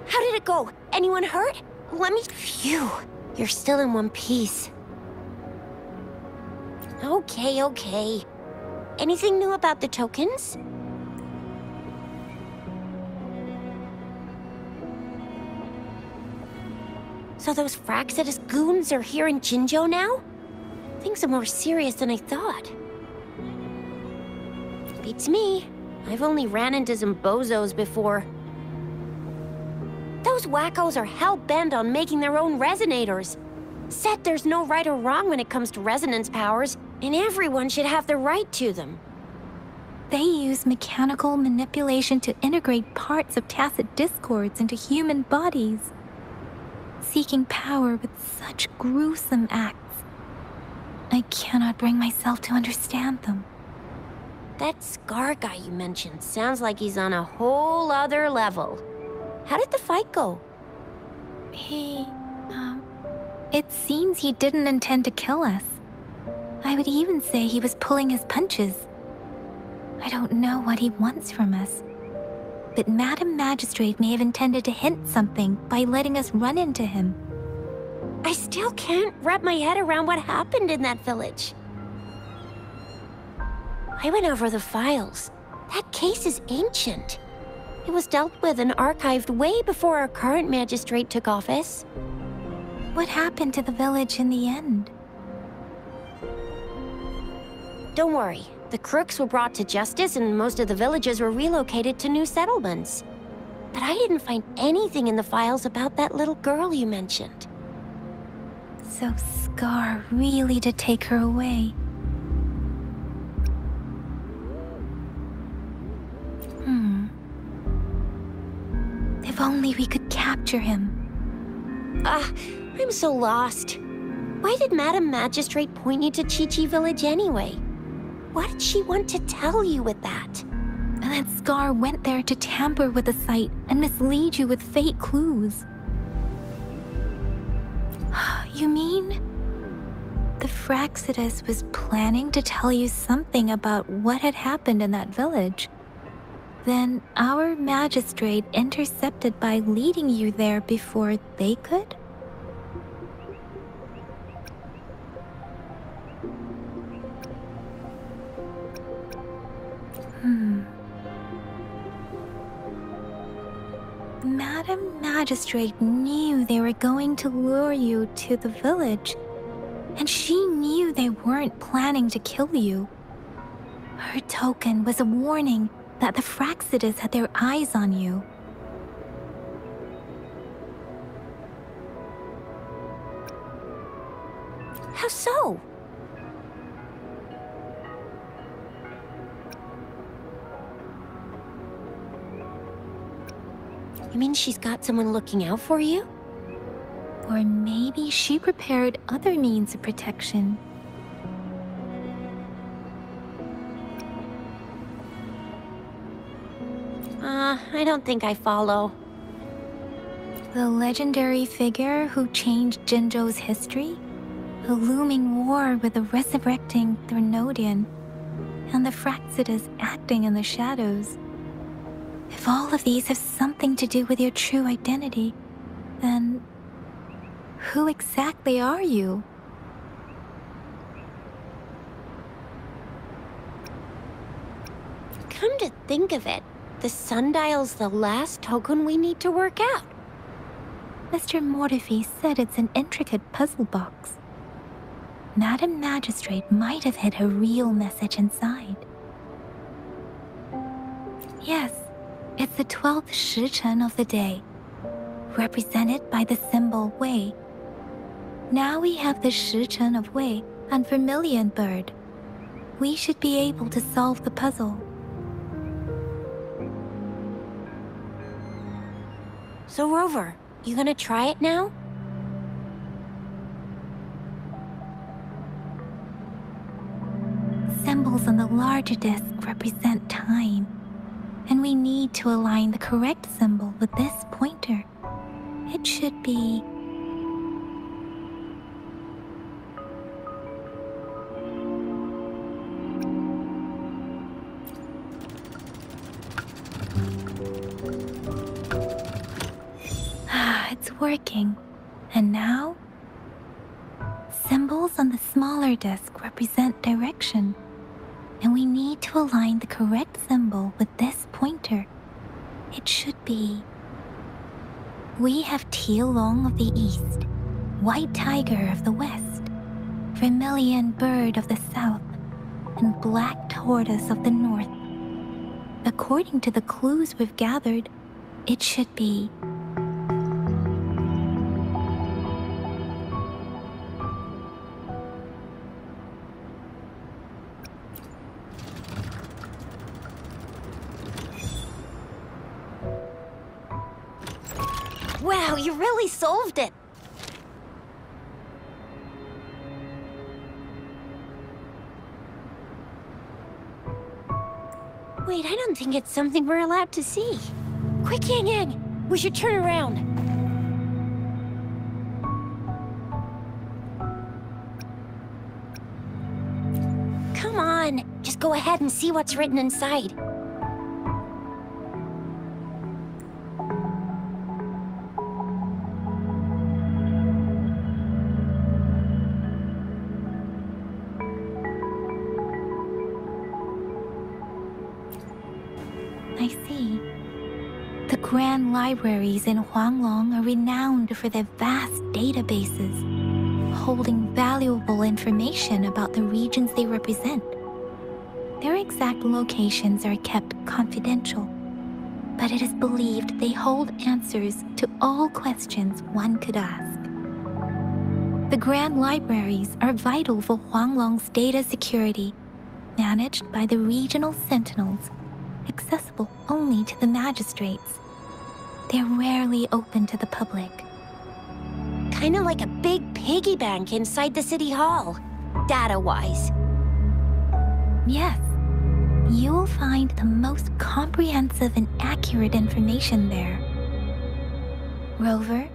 How did it go? Anyone hurt? Let me... Phew. You're still in one piece. Okay. Anything new about the tokens? So those Fraxidus goons are here in Jinzhou now? Things are more serious than I thought. Beats me. I've only ran into some bozos before. Those wackos are hell-bent on making their own resonators. Said there's no right or wrong when it comes to resonance powers, and everyone should have the right to them. They use mechanical manipulation to integrate parts of tacit discords into human bodies, seeking power with such gruesome acts. I cannot bring myself to understand them. That Scar guy you mentioned sounds like he's on a whole other level. How did the fight go? It seems he didn't intend to kill us. I would even say he was pulling his punches. I don't know what he wants from us. But Madam Magistrate may have intended to hint something by letting us run into him. I still can't wrap my head around what happened in that village. I went over the files. That case is ancient. It was dealt with and archived way before our current magistrate took office. What happened to the village in the end? Don't worry. The crooks were brought to justice and most of the villagers were relocated to new settlements. But I didn't find anything in the files about that little girl you mentioned. So Scar really did take her away. If only we could capture him. I'm so lost. Why did Madam Magistrate point you to Chi-Chi Village anyway? What did she want to tell you with that? And that Scar went there to tamper with the site and mislead you with fake clues. You mean? The Fraxidus was planning to tell you something about what had happened in that village. Then our magistrate intercepted by leading you there before they could? Madam Magistrate knew they were going to lure you to the village, and she knew they weren't planning to kill you. Her token was a warning that the Fraxidus had their eyes on you. How so? You mean she's got someone looking out for you? Or maybe she prepared other means of protection. I don't think I follow. The legendary figure who changed Jinzhou's history? The looming war with the resurrecting Threnodian, and the Fraxidus acting in the shadows. If all of these have something to do with your true identity, then who exactly are you? Come to think of it, the sundial's the last token we need to work out. Mr. Mortefi said it's an intricate puzzle box. Madam Magistrate might have hid a real message inside. Yes, it's the 12th Shichen of the day, represented by the symbol Wei. Now we have the Shichen of Wei and Vermilion Bird. We should be able to solve the puzzle. So Rover, you gonna try it now? symbols on the larger disc represent time, and we need to align the correct symbol with this pointer. It should be... It's working. And now? Symbols on the smaller disc represent direction, and we need to align the correct symbol with this pointer. It should be... We have Tealong of the east, White Tiger of the west, Vermilion Bird of the south, and Black Tortoise of the north. According to the clues we've gathered, it should be... Wow, you really solved it! Wait, I don't think it's something we're allowed to see. Quick, Yang Yang! We should turn around. Come on, just go ahead and see what's written inside. I see. The grand libraries in Huanglong are renowned for their vast databases, holding valuable information about the regions they represent. Their exact locations are kept confidential, but it is believed they hold answers to all questions one could ask. The grand libraries are vital for Huanglong's data security, managed by the regional sentinels, accessible only to the magistrates. They're rarely open to the public. Kinda like a big piggy bank inside the city hall, data-wise. Yes, you will find the most comprehensive and accurate information there. Rover,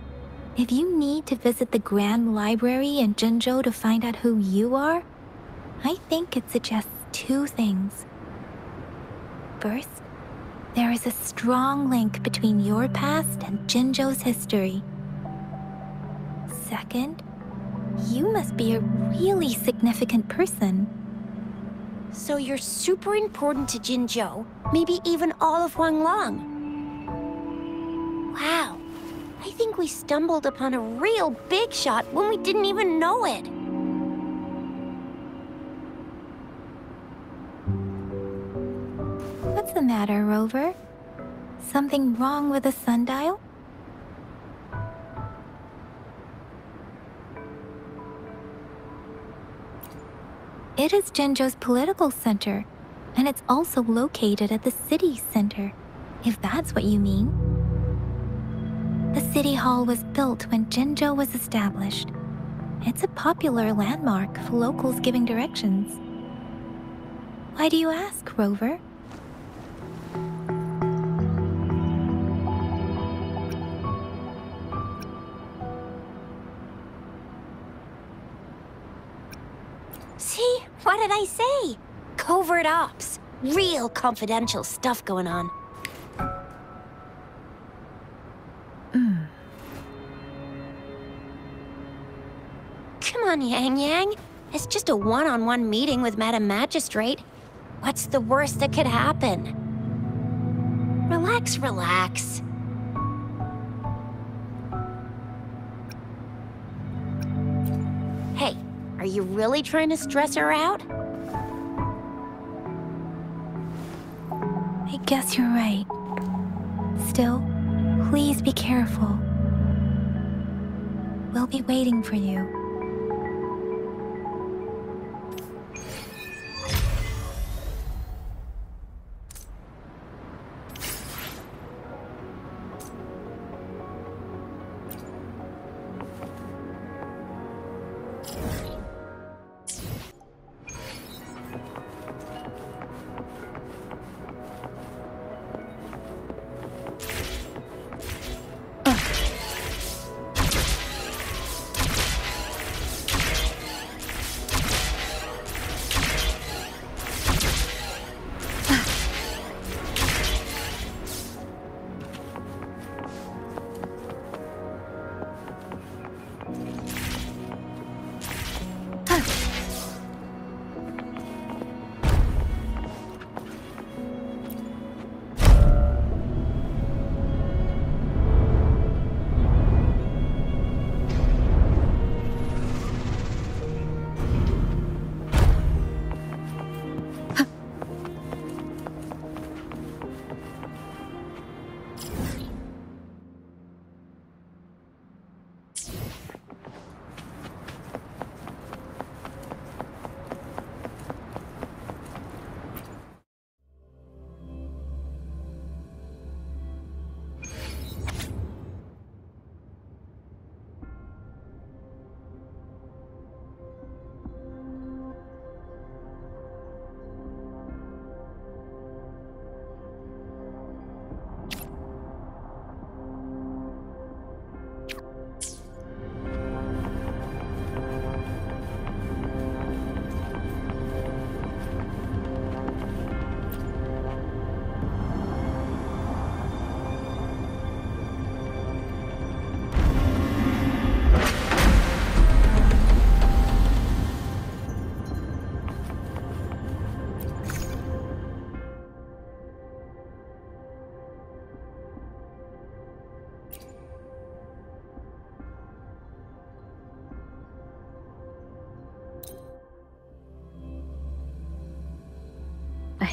if you need to visit the Grand Library in Jinzhou to find out who you are, I think it suggests two things. First, there is a strong link between your past and Jinzhou's history. Second, you must be a really significant person. So you're super important to Jinzhou, maybe even all of Huanglong. Wow, I think we stumbled upon a real big shot when we didn't even know it. What's the matter, Rover? Something wrong with the sundial? It is Jinzhou's political center, and it's also located at the city center, if that's what you mean. The city hall was built when Jinzhou was established. It's a popular landmark for locals giving directions. Why do you ask, Rover? See? What did I say? Covert ops. Real confidential stuff going on. Come on, Yang Yang. It's just a one-on-one meeting with Madam Magistrate. What's the worst that could happen? Relax, relax. Hey, are you really trying to stress her out? I guess you're right. Still, please be careful. We'll be waiting for you.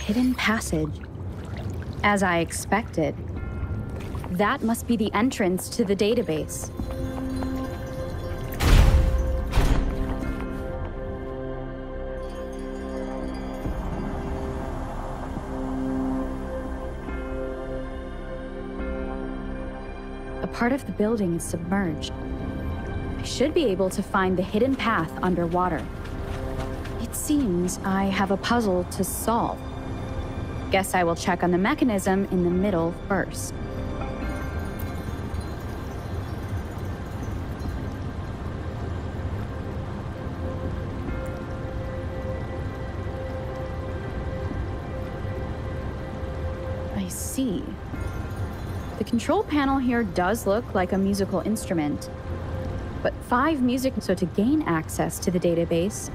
hidden passage. As I expected. That must be the entrance to the database. A part of the building is submerged. I should be able to find the hidden path underwater. It seems I have a puzzle to solve. Guess I will check on the mechanism in the middle first. I see. The control panel here does look like a musical instrument, but 5 music. So to gain access to the database,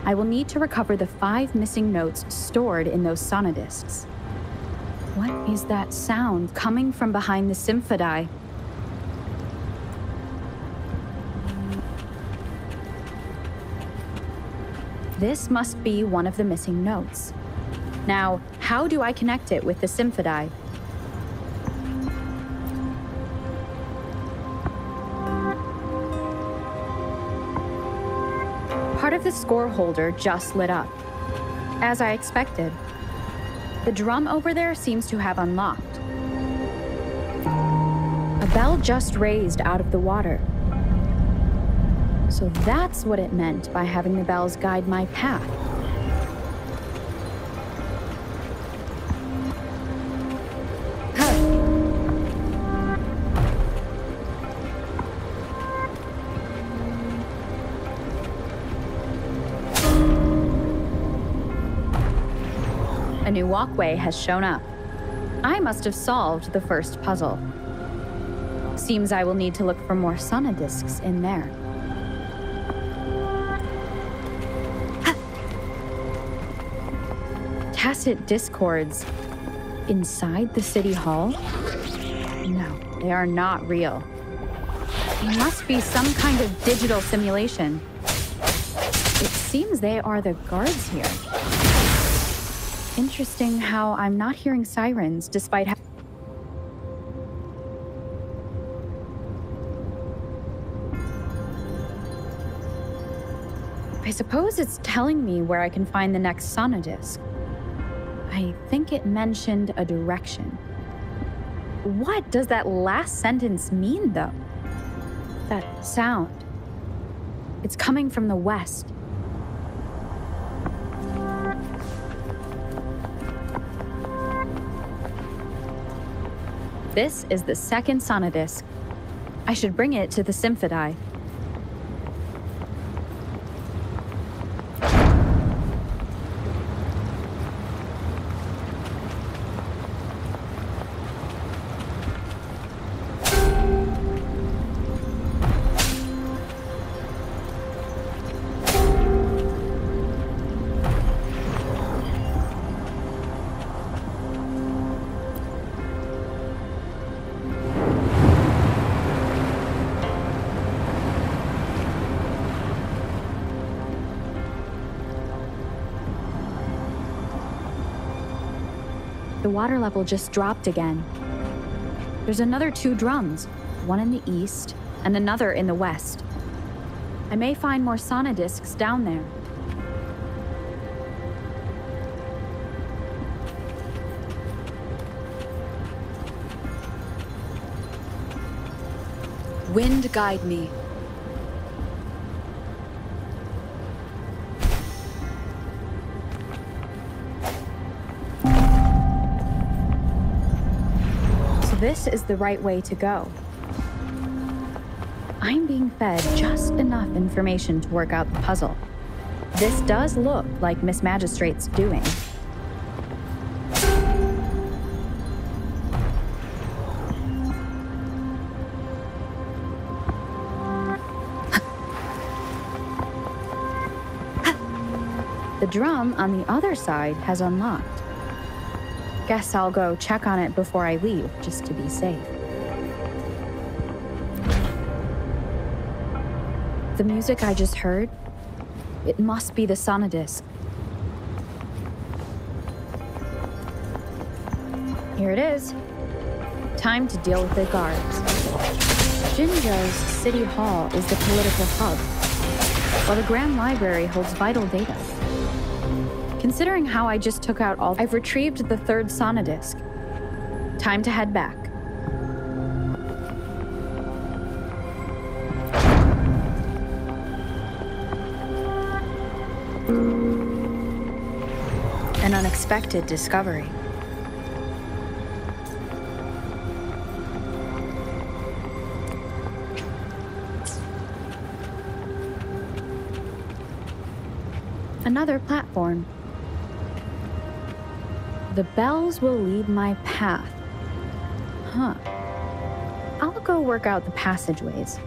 I will need to recover the 5 missing notes stored in those sonodiscs. What is that sound coming from behind the symphody? This must be one of the missing notes. Now, how do I connect it with the symphody? Part of the score holder just lit up. As I expected. The drum over there seems to have unlocked. A bell just raised out of the water. So that's what it meant by having the bells guide my path. A new walkway has shown up. I must have solved the first puzzle. Seems I will need to look for more sonodiscs in there. Tacit discords inside the city hall? No, they are not real. They must be some kind of digital simulation. It seems they are the guards here. Interesting how I'm not hearing sirens despite how... I suppose it's telling me where I can find the next sonodisc. I think it mentioned a direction. What does that last sentence mean, though? That sound. It's coming from the west. This is the second sonodisc. I should bring it to the symphody. The water level just dropped again. There's another 2 drums, one in the east and another in the west. I may find more sonodiscs down there. Wind guide me. This is the right way to go. I'm being fed just enough information to work out the puzzle. This does look like Miss Magistrate's doing. The drum on the other side has unlocked. Guess I'll go check on it before I leave, just to be safe. The music I just heard, it must be the sonodisc. Here it is. Time to deal with the guards. Jinzhou's City Hall is the political hub, while the Grand Library holds vital data. Considering how I just took out all, I've retrieved the third Sonadisk. Time to head back. An unexpected discovery. Another platform. The bells will lead my path. Huh. I'll go work out the passageways.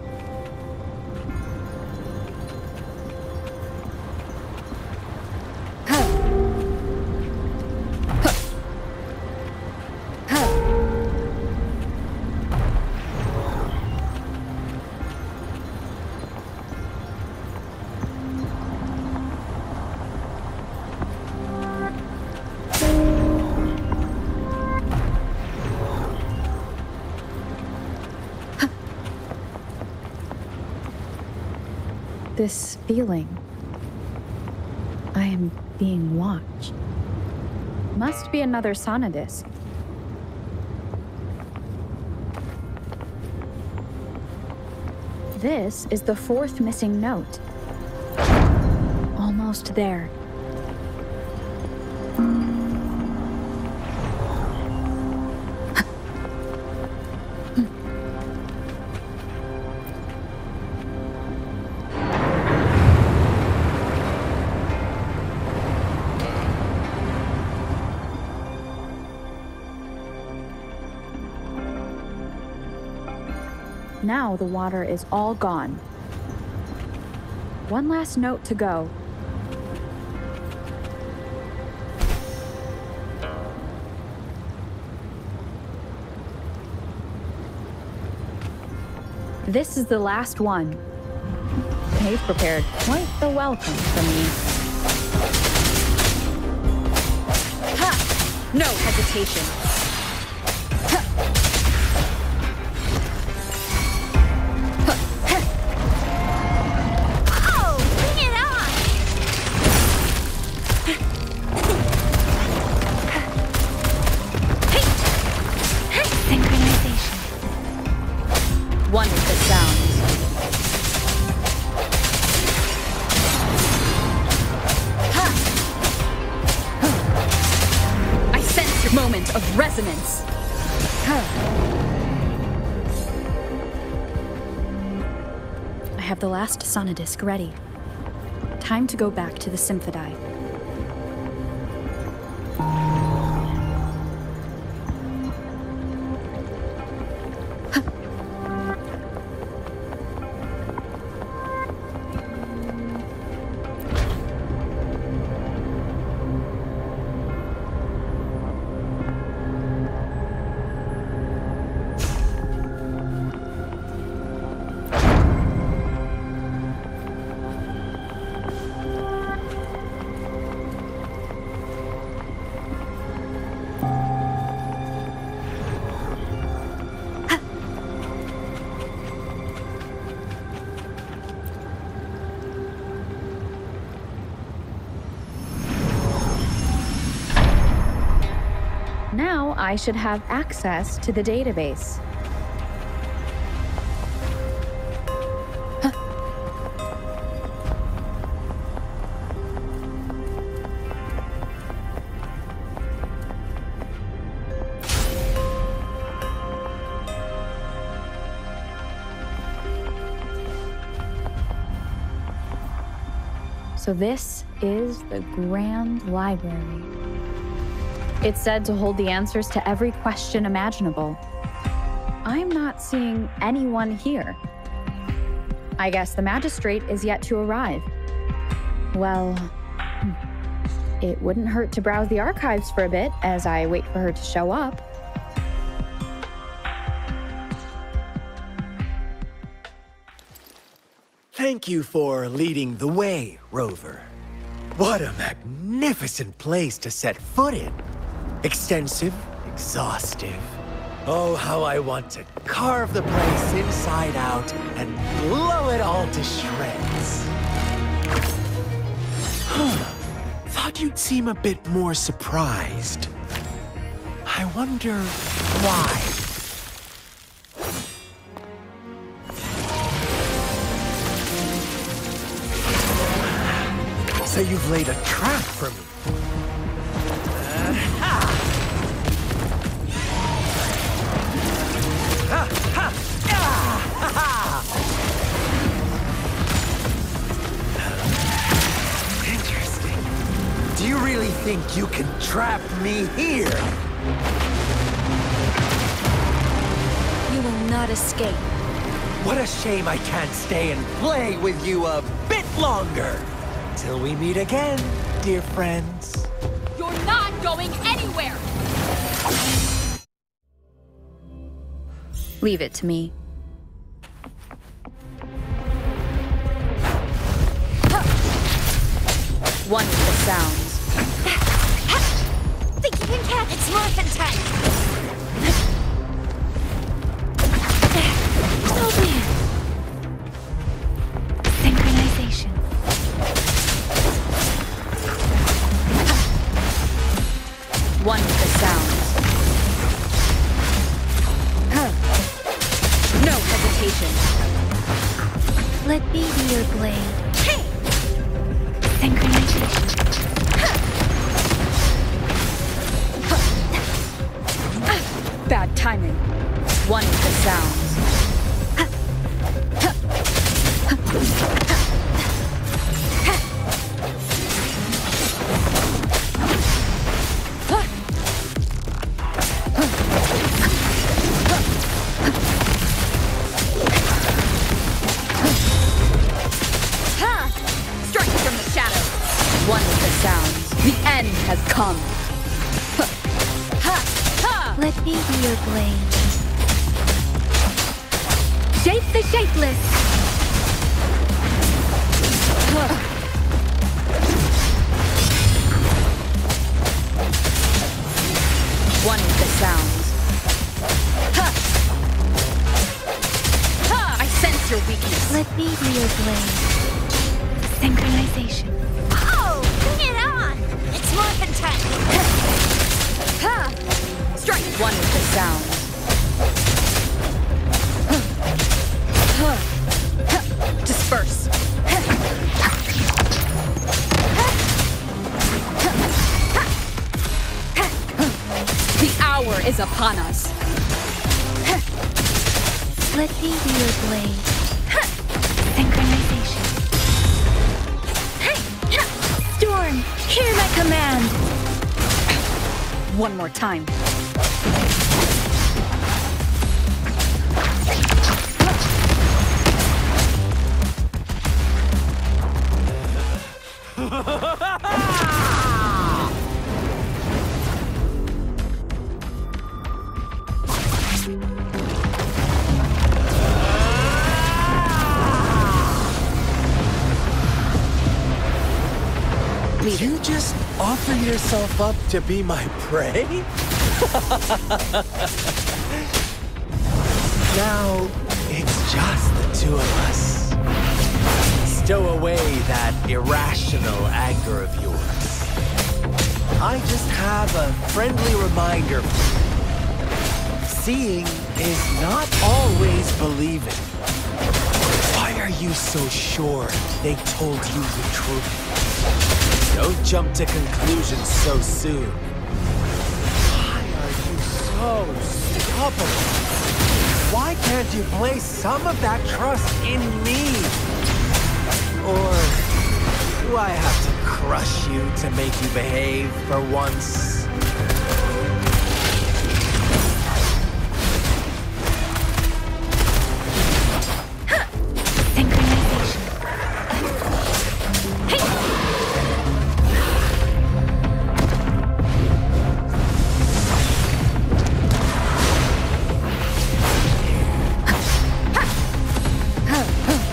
This feeling. I am being watched. Must be another Sonadisk. This is the fourth missing note. Almost there. Now the water is all gone. One last note to go. This is the last one. They've prepared quite the welcome for me. Ha! No hesitation. One with the sounds. I sense your moment of resonance. I have the last Sonadisk ready. Time to go back to the Symphony. Now I should have access to the database. So this is the Grand Library. It's said to hold the answers to every question imaginable. I'm not seeing anyone here. I guess the magistrate is yet to arrive. Well, it wouldn't hurt to browse the archives for a bit as I wait for her to show up. Thank you for leading the way, Rover. What a magnificent place to set foot in. Extensive, exhaustive. Oh, how I want to carve the place inside out and blow it all to shreds. Thought you'd seem a bit more surprised. I wonder why. So you've laid a trap for me. Interesting. Do you really think you can trap me here? You will not escape. What a shame I can't stay and play with you a bit longer. Till we meet again, dear friends. You're not going anywhere! Leave it to me. One with the sounds. Think you can catch? It's morphin' time! Open! Synchronization. One with the sounds. No hesitation. Let me be your blade. Synchronization. Bad timing. One with the sounds. Strike from the shadows! One with the sounds. The end has come. Let me be your blade. Shape the shapeless. One with the sounds. I sense your weakness. Let me be your blade. Synchronization. Oh, bring it on! It's morphin' time! Strike. One with the sounds. Disperse. The hour is upon us. Let me be your blade. Synchronization. Storm, hear my command. One more time. Did you just offer yourself up to be my prey? Now, it's just the two of us. Stow away that irrational anger of yours. I just have a friendly reminder for you. Seeing is not always believing. Why are you so sure they told you the truth? Don't jump to conclusions so soon. Why are you so stubborn? Why can't you place some of that trust in me? Or do I have to crush you to make you behave for once?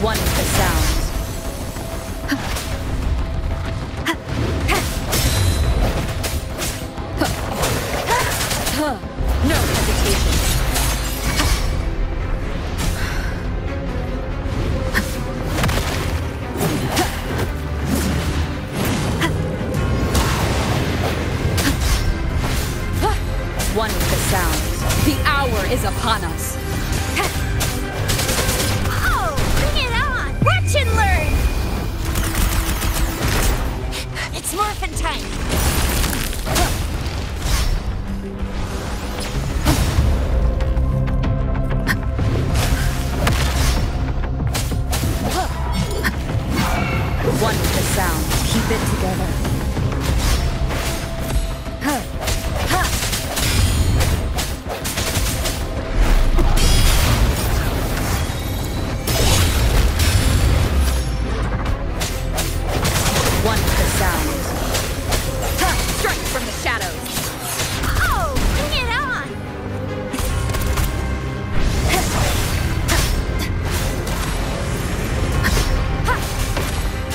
One with the sounds. One with the sound. The hour is upon us. Oh, bring it on! Watch and learn! It's morphin' time! One with the sound. Keep it together. One with the sound. Strike from the shadows. Oh, bring it on!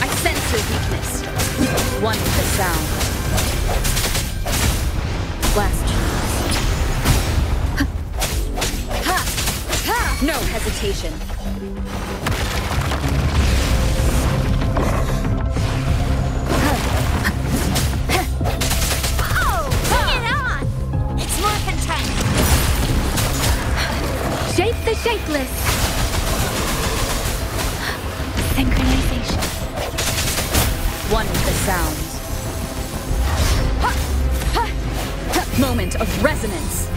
I sense your weakness. One with the sound. Last chance. No hesitation. Oh, bring it on! It's morphin' time! Shape the shapeless. Synchronization. One with the sound. Moment of resonance.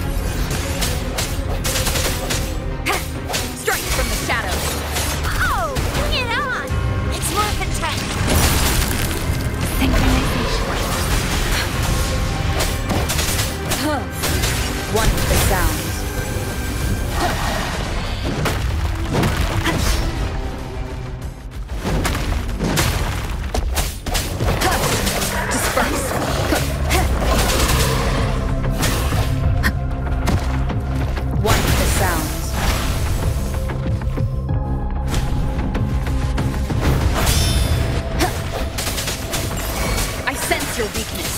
Strike from the shadows. Oh, bring it on! It's morphin' time! Synchronization. One with the sound. Disperse. One with the sound. I sense your weakness.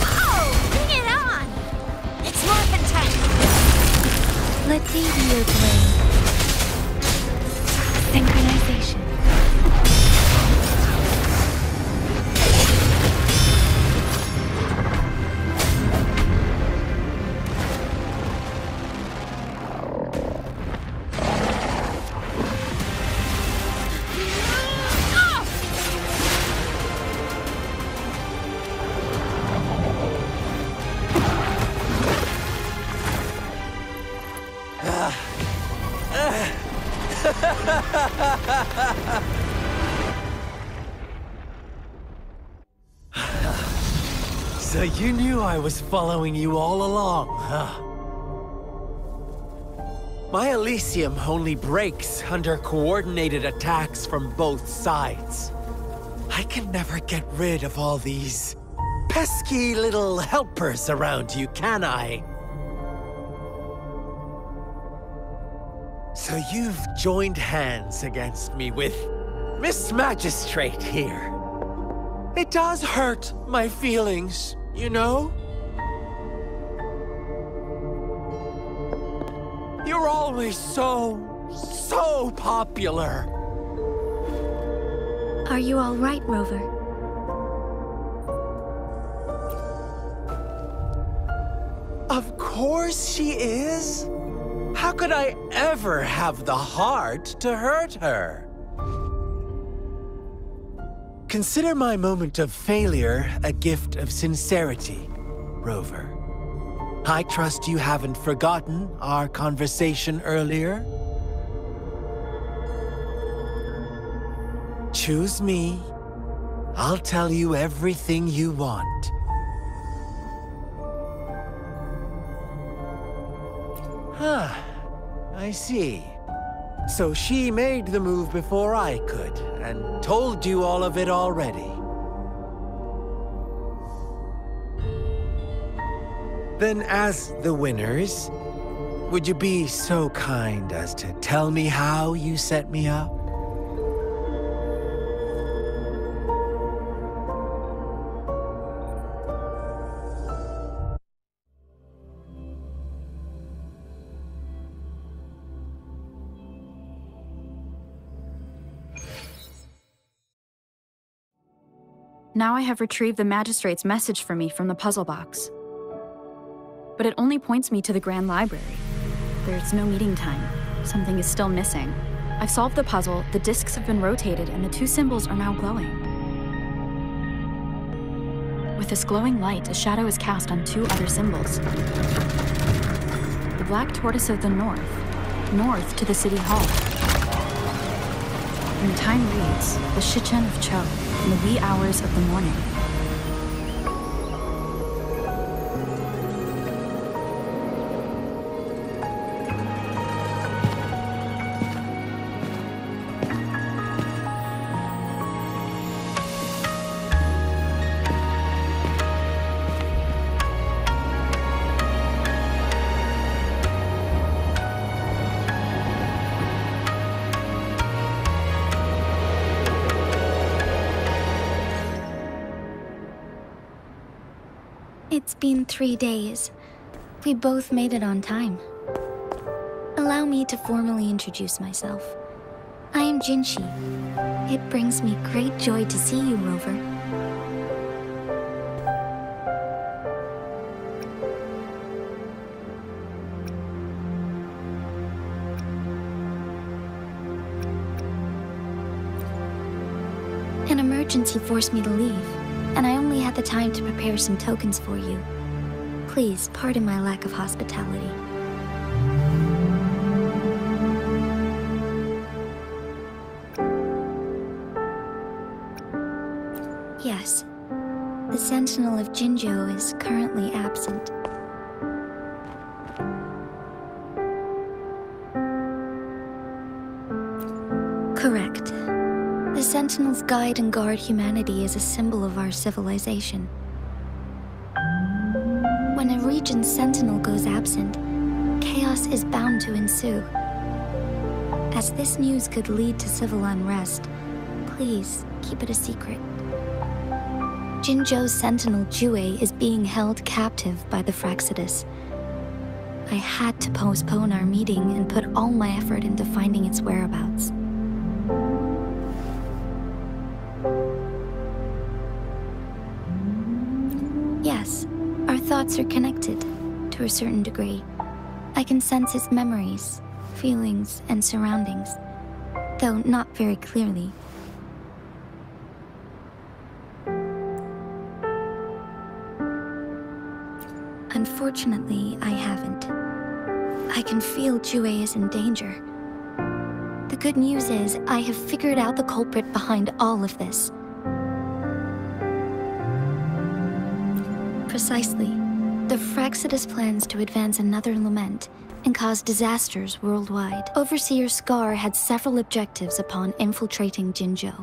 Oh, bring it on! It's morphin' time! Let thee be your blade. Synchronization. So you knew I was following you all along, huh? My Elysium only breaks under coordinated attacks from both sides. I can never get rid of all these pesky little helpers around you, can I? So you've joined hands against me with Miss Magistrate here. It does hurt my feelings, you know? You're always so popular. Are you all right, Rover? Of course she is. How could I ever have the heart to hurt her? Consider my moment of failure a gift of sincerity, Rover. I trust you haven't forgotten our conversation earlier. Choose me. I'll tell you everything you want. Huh. I see. So she made the move before I could, and told you all of it already. Then as the winners, would you be so kind as to tell me how you set me up? Now I have retrieved the magistrate's message for me from the puzzle box. But it only points me to the Grand Library. There's no meeting time. Something is still missing. I've solved the puzzle, the discs have been rotated, and the two symbols are now glowing. With this glowing light, a shadow is cast on two other symbols. The black tortoise of the north to the city hall. And the time reads, the Shichen of Cho, in the wee hours of the morning. It's been 3 days. We both made it on time. Allow me to formally introduce myself. I am Jinshi. It brings me great joy to see you, Rover. An emergency forced me to leave, and I only had the time to prepare some tokens for you. Please pardon my lack of hospitality. Yes, the Sentinel of Jinzhou is currently absent. Correct. The Sentinels guide and guard humanity as a symbol of our civilization. When a region's Sentinel goes absent, chaos is bound to ensue. As this news could lead to civil unrest, please keep it a secret. Jinzhou's Sentinel Jue is being held captive by the Fraxidus. I had to postpone our meeting and put all my effort into finding its whereabouts. Yes, our thoughts are connected, to a certain degree. I can sense his memories, feelings, and surroundings, though not very clearly. Unfortunately, I haven't. I can feel Jue is in danger. The good news is, I have figured out the culprit behind all of this. Precisely. The Fraxidus plans to advance another lament and cause disasters worldwide. Overseer Scar had several objectives upon infiltrating Jinzhou.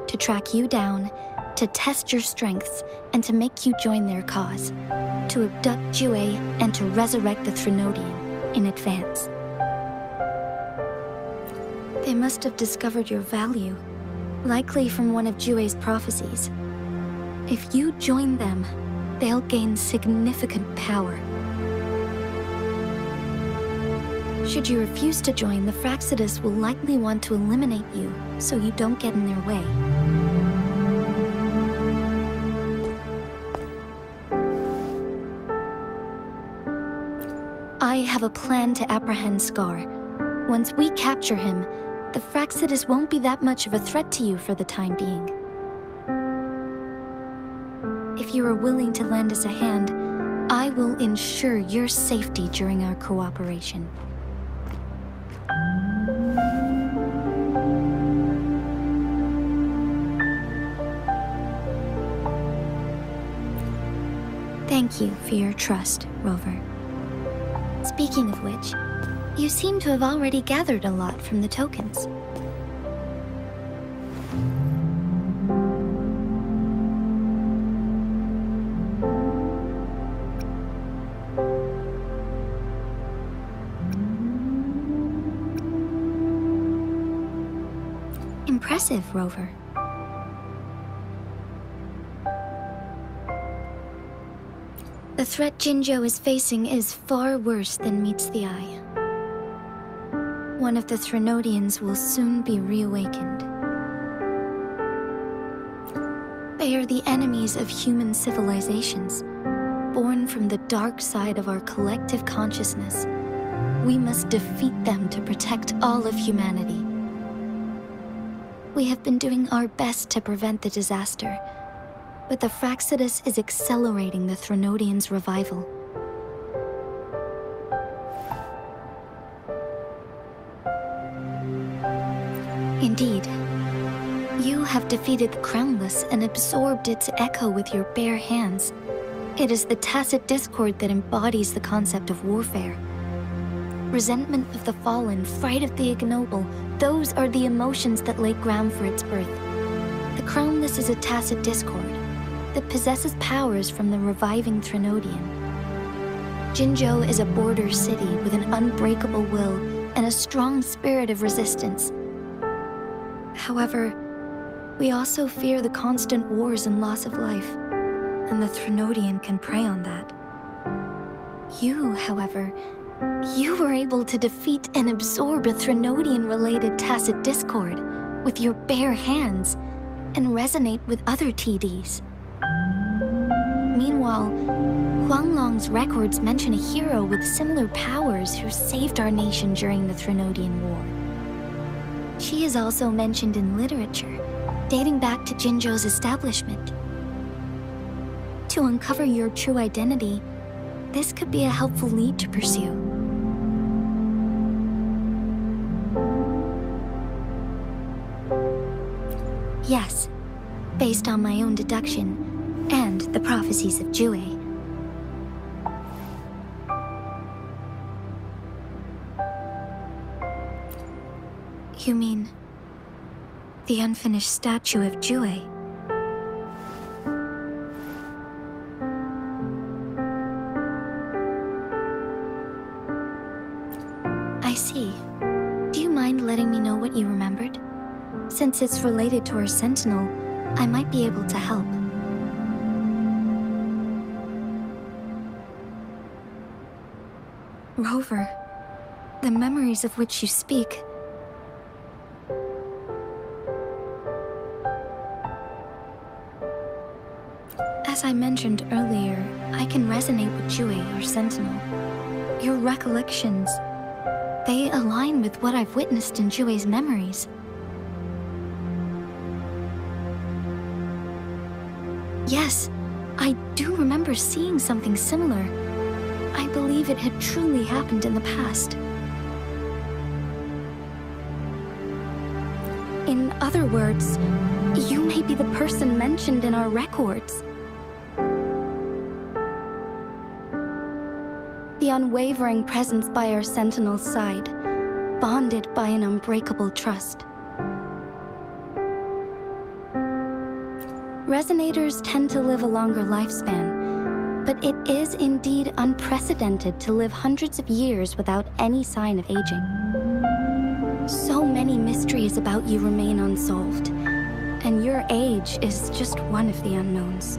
To track you down, to test your strengths, and to make you join their cause. To abduct Jue and to resurrect the Threnodian in advance. They must have discovered your value, likely from one of Jue's prophecies. If you join them, they'll gain significant power. Should you refuse to join, the Fraxidus will likely want to eliminate you, so you don't get in their way. I have a plan to apprehend Scar. Once we capture him, the Fraxidus won't be that much of a threat to you for the time being. If you are willing to lend us a hand, I will ensure your safety during our cooperation. Thank you for your trust, Rover. Speaking of which, you seem to have already gathered a lot from the tokens. Impressive, Rover. The threat Jinzhou is facing is far worse than meets the eye. One of the Threnodians will soon be reawakened. They are the enemies of human civilizations, born from the dark side of our collective consciousness. We must defeat them to protect all of humanity. We have been doing our best to prevent the disaster, but the Fractsidus is accelerating the Threnodians' revival. Indeed, you have defeated the Crownless and absorbed its echo with your bare hands. It is the tacit discord that embodies the concept of warfare. Resentment of the fallen, fright of the ignoble, those are the emotions that lay ground for its birth. The Crownless is a tacit discord that possesses powers from the reviving Threnodian. Jinzhou is a border city with an unbreakable will and a strong spirit of resistance. However, we also fear the constant wars and loss of life, and the Threnodian can prey on that. You, however, you were able to defeat and absorb a Threnodian-related tacit discord with your bare hands and resonate with other TDs. Meanwhile, Huanglong's records mention a hero with similar powers who saved our nation during the Threnodian War. She is also mentioned in literature, dating back to Jinzhou's establishment. To uncover your true identity, this could be a helpful lead to pursue. Yes, based on my own deduction, and the prophecies of Jue. You mean the unfinished statue of Jue? I see. Do you mind letting me know what you remembered? Since it's related to our sentinel, I might be able to help. Rover, the memories of which you speak. As I mentioned earlier, I can resonate with Jue, our sentinel. Your recollections, they align with what I've witnessed in Jue's memories. Yes, I do remember seeing something similar. I believe it had truly happened in the past. In other words, you may be the person mentioned in our records. The unwavering presence by our sentinel's side, bonded by an unbreakable trust. Resonators tend to live a longer lifespan, but it is indeed unprecedented to live hundreds of years without any sign of aging. So many mysteries about you remain unsolved, and your age is just one of the unknowns.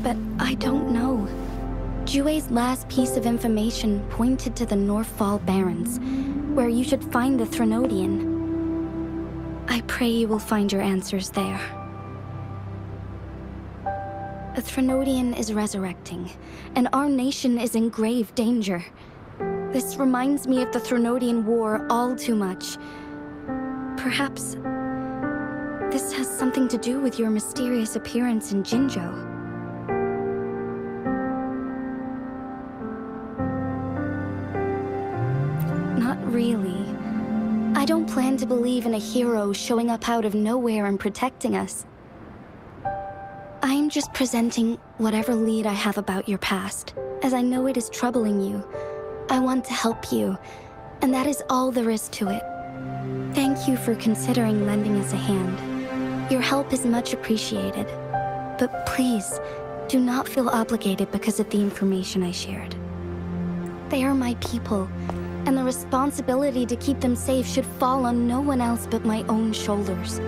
But I don't know. Jue's last piece of information pointed to the Northfall Barrens, where you should find the Threnodian. I pray you will find your answers there. The Threnodian is resurrecting, and our nation is in grave danger. This reminds me of the Threnodian War all too much. Perhaps this has something to do with your mysterious appearance in Jinzhou. Really. I don't plan to believe in a hero showing up out of nowhere and protecting us. I'm just presenting whatever lead I have about your past, as I know it is troubling you. I want to help you, and that is all there is to it. Thank you for considering lending us a hand. Your help is much appreciated. But please, do not feel obligated because of the information I shared. They are my people, and the responsibility to keep them safe should fall on no one else but my own shoulders.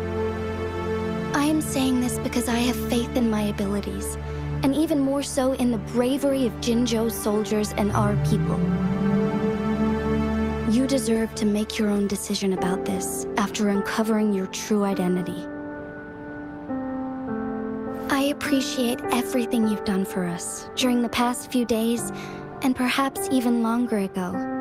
I am saying this because I have faith in my abilities, and even more so in the bravery of Jinzhou's soldiers and our people. You deserve to make your own decision about this after uncovering your true identity. I appreciate everything you've done for us during the past few days, and perhaps even longer ago.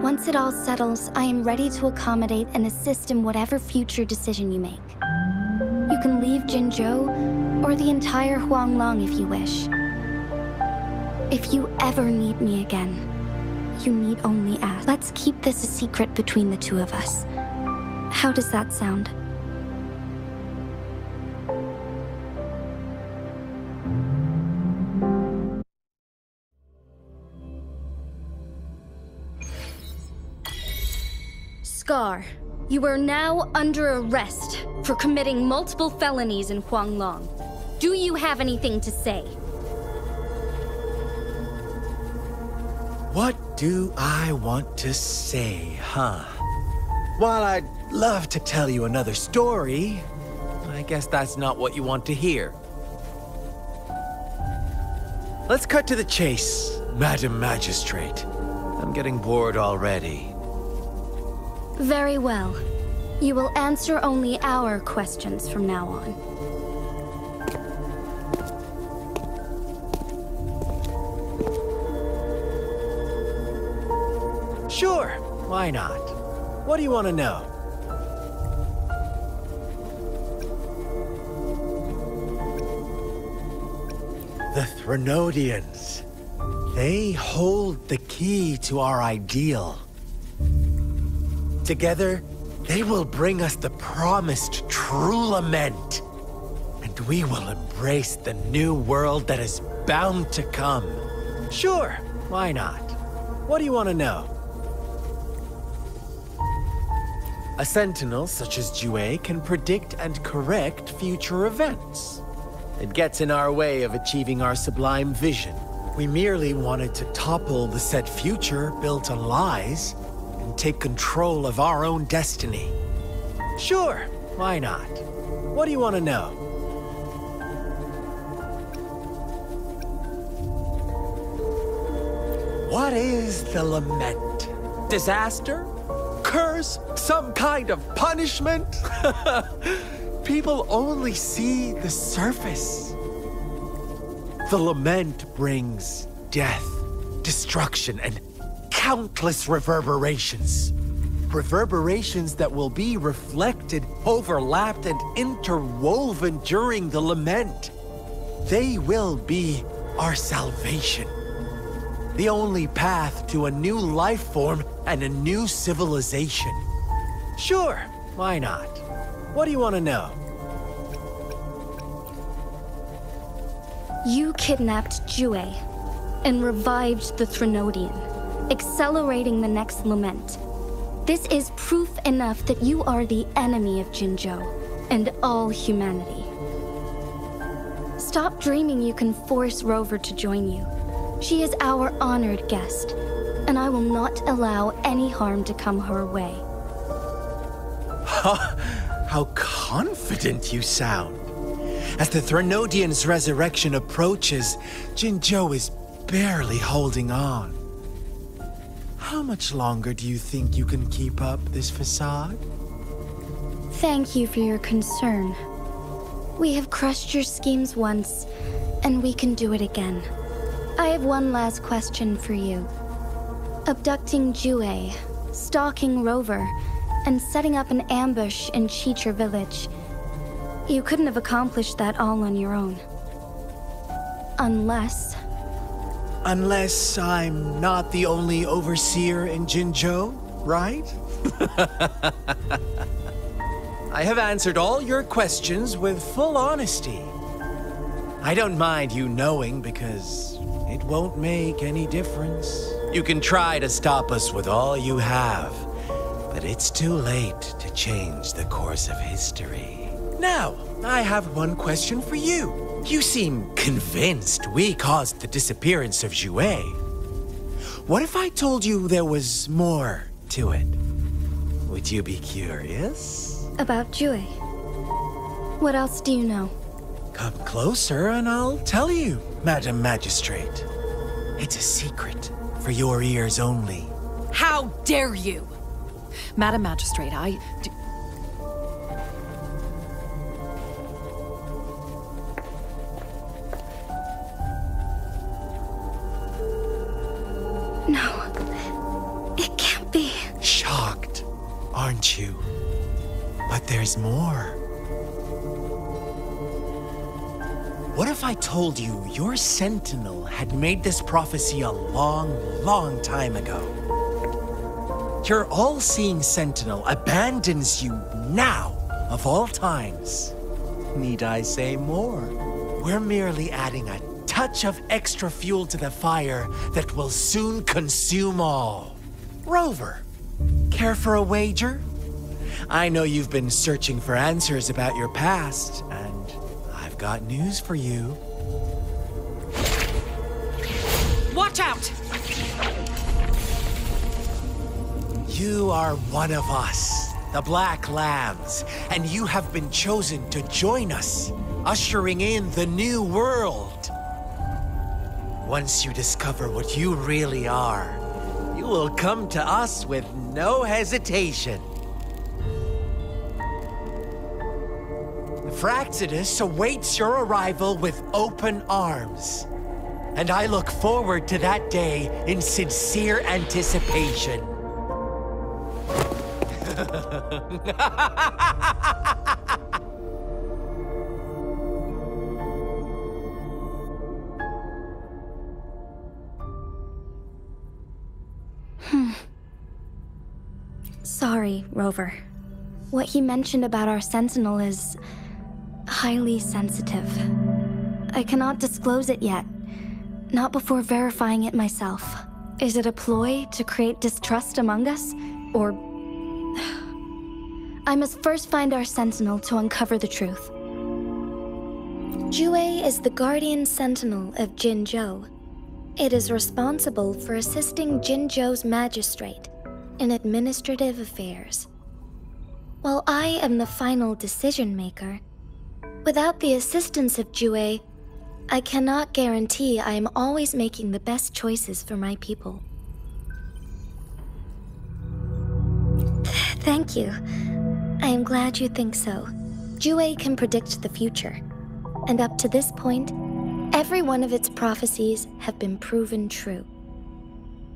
Once it all settles, I am ready to accommodate and assist in whatever future decision you make. You can leave Jinzhou or the entire Huanglong if you wish. If you ever need me again, you need only ask. Let's keep this a secret between the two of us. How does that sound? Scar, you are now under arrest for committing multiple felonies in Huanglong. Do you have anything to say? What do I want to say, huh? While I'd love to tell you another story, I guess that's not what you want to hear. Let's cut to the chase, Madam Magistrate. I'm getting bored already. Very well. You will answer only our questions from now on. Sure, why not? What do you want to know? The Threnodians. They hold the key to our ideal. Together, they will bring us the promised true lament. And we will embrace the new world that is bound to come. Sure, why not? What do you want to know? A sentinel such as Jue can predict and correct future events. It gets in our way of achieving our sublime vision. We merely wanted to topple the set future built on lies and take control of our own destiny. Sure, why not? What do you want to know? What is the lament? Disaster? Curse? Some kind of punishment? People only see the surface. The lament brings death, destruction, and countless reverberations. Reverberations that will be reflected, overlapped, and interwoven during the lament. They will be our salvation. The only path to a new life form and a new civilization. Sure, why not? What do you want to know? You kidnapped Jue and revived the Threnodian, accelerating the next lament. This is proof enough that you are the enemy of Jinzhou and all humanity. Stop dreaming you can force Rover to join you. She is our honored guest, and I will not allow any harm to come her way. How confident you sound. As the Threnodian's resurrection approaches, Jinzhou is barely holding on. How much longer do you think you can keep up this facade? Thank you for your concern. We have crushed your schemes once, and we can do it again. I have one last question for you. Abducting Jue, stalking Rover, and setting up an ambush in Chicher village. You couldn't have accomplished that all on your own. Unless I'm not the only overseer in Jinzhou, right? I have answered all your questions with full honesty. I don't mind you knowing because it won't make any difference. You can try to stop us with all you have, but it's too late to change the course of history. Now, I have one question for you. You seem convinced we caused the disappearance of Jue. What if I told you there was more to it? Would you be curious? About Jue. What else do you know? Come closer and I'll tell you, Madam Magistrate. It's a secret for your ears only. How dare you! Madam Magistrate, No. It can't be. Shocked, aren't you? But there's more. What if I told you your sentinel had made this prophecy a long, long time ago? Your all-seeing sentinel abandons you now, of all times. Need I say more? We're merely adding a touch of extra fuel to the fire that will soon consume all. Rover, care for a wager? I know you've been searching for answers about your past, and I've got news for you. watch out! You are one of us, the Black Lambs, and you have been chosen to join us, ushering in the new world. Once you discover what you really are, you will come to us with no hesitation. Fraxidus awaits your arrival with open arms. And I look forward to that day in sincere anticipation. Sorry, Rover. What he mentioned about our Sentinel is highly sensitive. I cannot disclose it yet. Not before verifying it myself. Is it a ploy to create distrust among us? Or... I must first find our Sentinel to uncover the truth. Jue is the Guardian Sentinel of Jinzhou. It is responsible for assisting Jinzhou's magistrate in administrative affairs. While I am the final decision maker, without the assistance of Jue, I cannot guarantee I am always making the best choices for my people. Thank you. I am glad you think so. Jue can predict the future, and up to this point, every one of its prophecies have been proven true.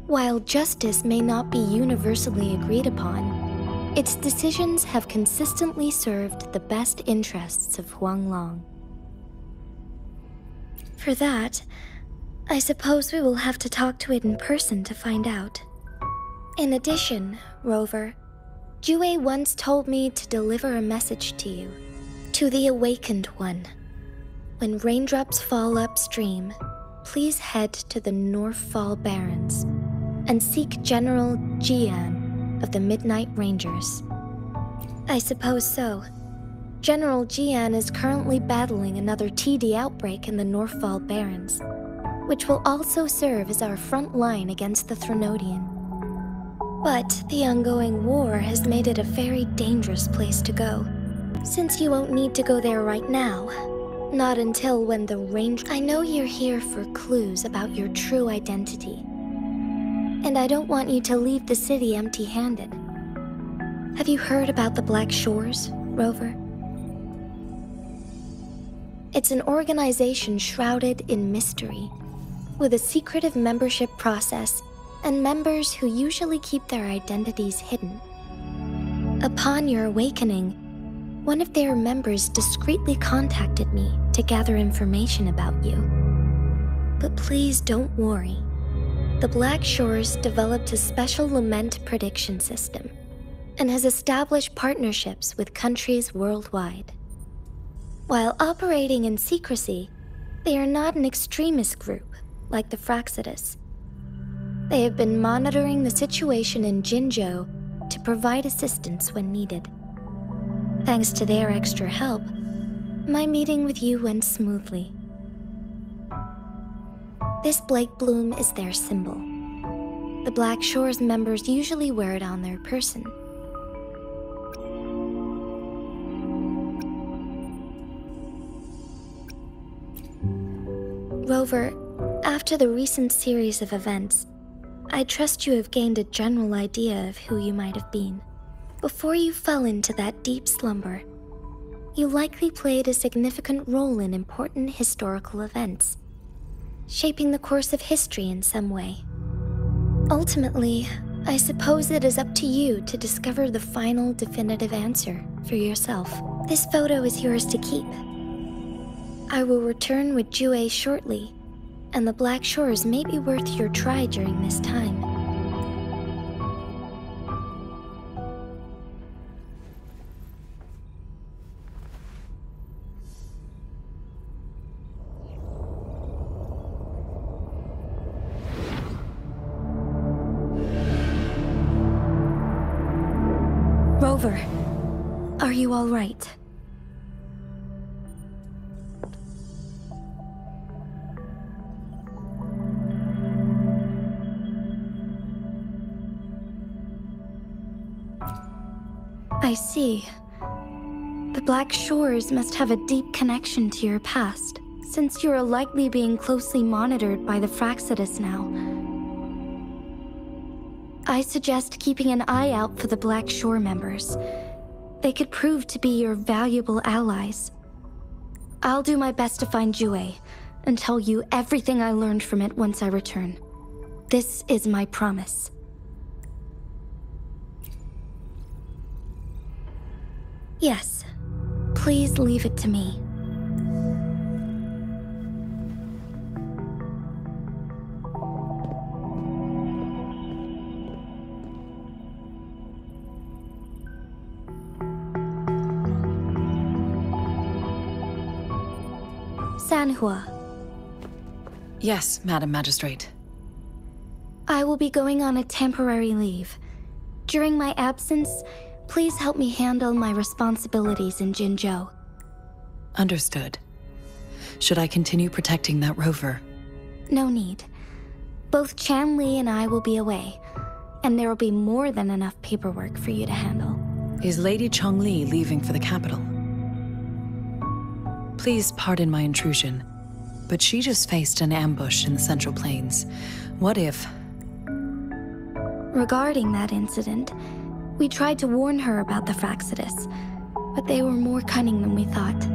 While justice may not be universally agreed upon, its decisions have consistently served the best interests of Huanglong. For that, I suppose we will have to talk to it in person to find out. In addition, Rover, Jue once told me to deliver a message to you, to the Awakened One. When raindrops fall upstream, please head to the Northfall Barrens and seek General Jian of the Midnight Rangers. I suppose so. General Jian is currently battling another TD outbreak in the Northfall Barrens, which will also serve as our front line against the Threnodian. But the ongoing war has made it a very dangerous place to go. Since you won't need to go there right now, not until when the range... I know you're here for clues about your true identity. And I don't want you to leave the city empty-handed. Have you heard about the Black Shores, Rover? It's an organization shrouded in mystery, with a secretive membership process and members who usually keep their identities hidden. Upon your awakening, one of their members discreetly contacted me to gather information about you. But please don't worry. The Black Shores developed a special lament prediction system and has established partnerships with countries worldwide. While operating in secrecy, they are not an extremist group like the Fraxidus. They have been monitoring the situation in Jinzhou to provide assistance when needed. Thanks to their extra help, my meeting with you went smoothly. This Blake Bloom is their symbol. The Black Shores members usually wear it on their person. Rover, after the recent series of events, I trust you have gained a general idea of who you might have been. Before you fell into that deep slumber, you likely played a significant role in important historical events, shaping the course of history in some way. Ultimately, I suppose it is up to you to discover the final definitive answer for yourself. This photo is yours to keep. I will return with Jue shortly, and the Black Shores may be worth your try during this time. Rover, are you all right? I see. The Black Shores must have a deep connection to your past, since you are likely being closely monitored by the Fraxidus now. I suggest keeping an eye out for the Black Shore members. They could prove to be your valuable allies. I'll do my best to find Jue, and tell you everything I learned from it once I return. This is my promise. Yes, please leave it to me. Sanhua. Yes, Madam Magistrate. I will be going on a temporary leave. During my absence, please help me handle my responsibilities in Jinzhou. Understood. Should I continue protecting that rover? No need. Both Chanli and I will be away, and there will be more than enough paperwork for you to handle. Is Lady Chongli leaving for the capital? Please pardon my intrusion, but she just faced an ambush in the Central Plains. What if... Regarding that incident, we tried to warn her about the Fraxidus, but they were more cunning than we thought.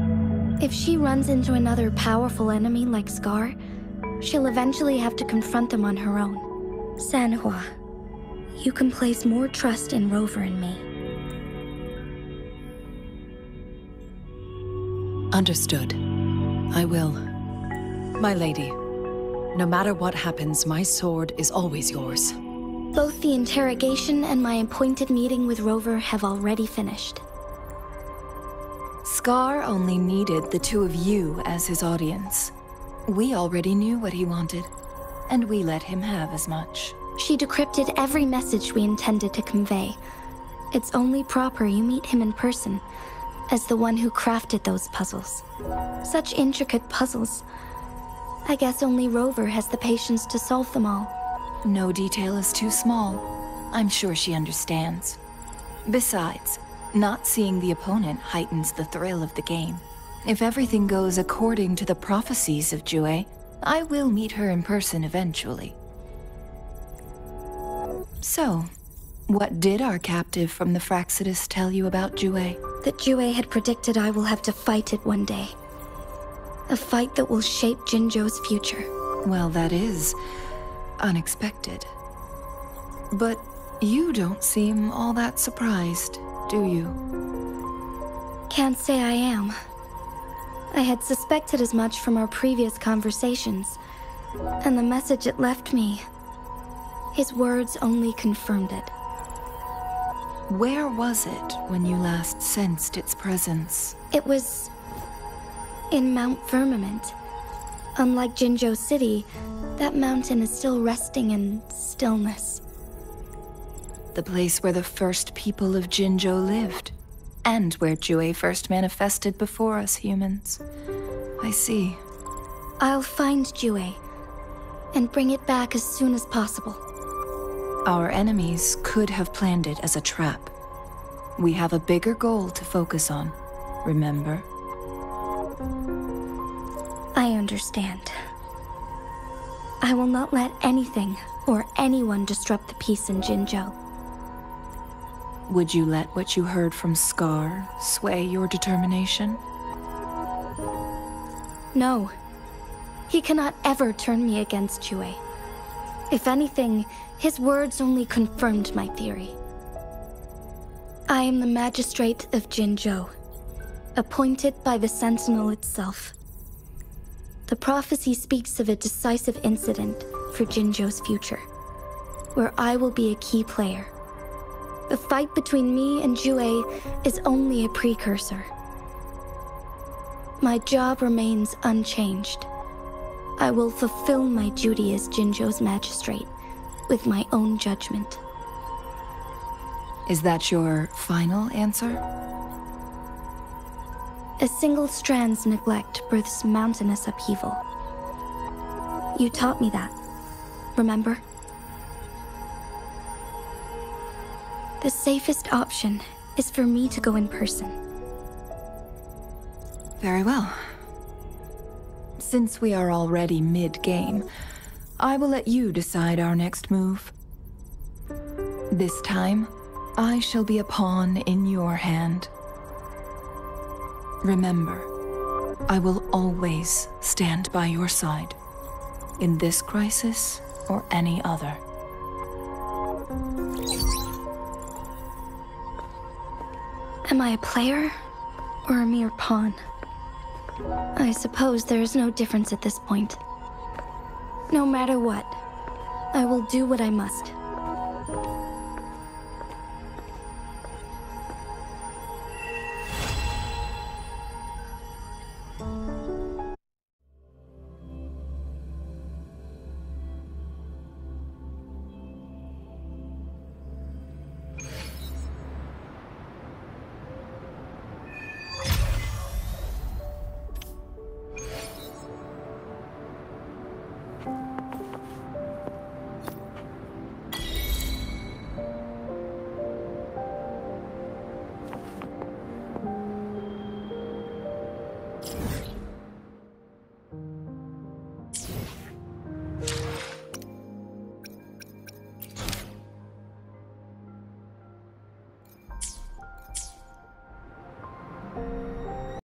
If she runs into another powerful enemy like Scar, she'll eventually have to confront them on her own. Sanhua, you can place more trust in Rover and me. Understood. I will. My lady, no matter what happens, my sword is always yours. Both the interrogation and my appointed meeting with Rover have already finished. Scar only needed the two of you as his audience. We already knew what he wanted, and we let him have as much. She decrypted every message we intended to convey. It's only proper you meet him in person, as the one who crafted those puzzles. Such intricate puzzles. I guess only Rover has the patience to solve them all. No detail is too small. I'm sure she understands. Besides, not seeing the opponent heightens the thrill of the game. If everything goes according to the prophecies of Jue, I will meet her in person eventually. So, what did our captive from the Fraxidus tell you about Jue? That Jue had predicted I will have to fight it one day. A fight that will shape Jinzhou's future. Well, that is unexpected. But you don't seem all that surprised, do you? Can't say I am. I had suspected as much from our previous conversations, and the message it left me, his words only confirmed it. Where was it when you last sensed its presence? It was in Mount Firmament. Unlike Jinzhou City, that mountain is still resting in stillness. The place where the first people of Jinzhou lived, and where Jue first manifested before us humans. I see. I'll find Jue, and bring it back as soon as possible. Our enemies could have planned it as a trap. We have a bigger goal to focus on, remember? I understand. I will not let anything or anyone disrupt the peace in Jinzhou. Would you let what you heard from Scar sway your determination? No. He cannot ever turn me against Yue. If anything, his words only confirmed my theory. I am the magistrate of Jinzhou, appointed by the Sentinel itself. The prophecy speaks of a decisive incident for Jinzhou's future, where I will be a key player. The fight between me and Jue is only a precursor. My job remains unchanged. I will fulfill my duty as Jinzhou's magistrate with my own judgment. Is that your final answer? A single strand's neglect births mountainous upheaval. You taught me that, remember? The safest option is for me to go in person. Very well. Since we are already mid-game, I will let you decide our next move. This time, I shall be a pawn in your hand. Remember, I will always stand by your side, in this crisis or any other. Am I a player or a mere pawn? I suppose there is no difference at this point. No matter what, I will do what I must.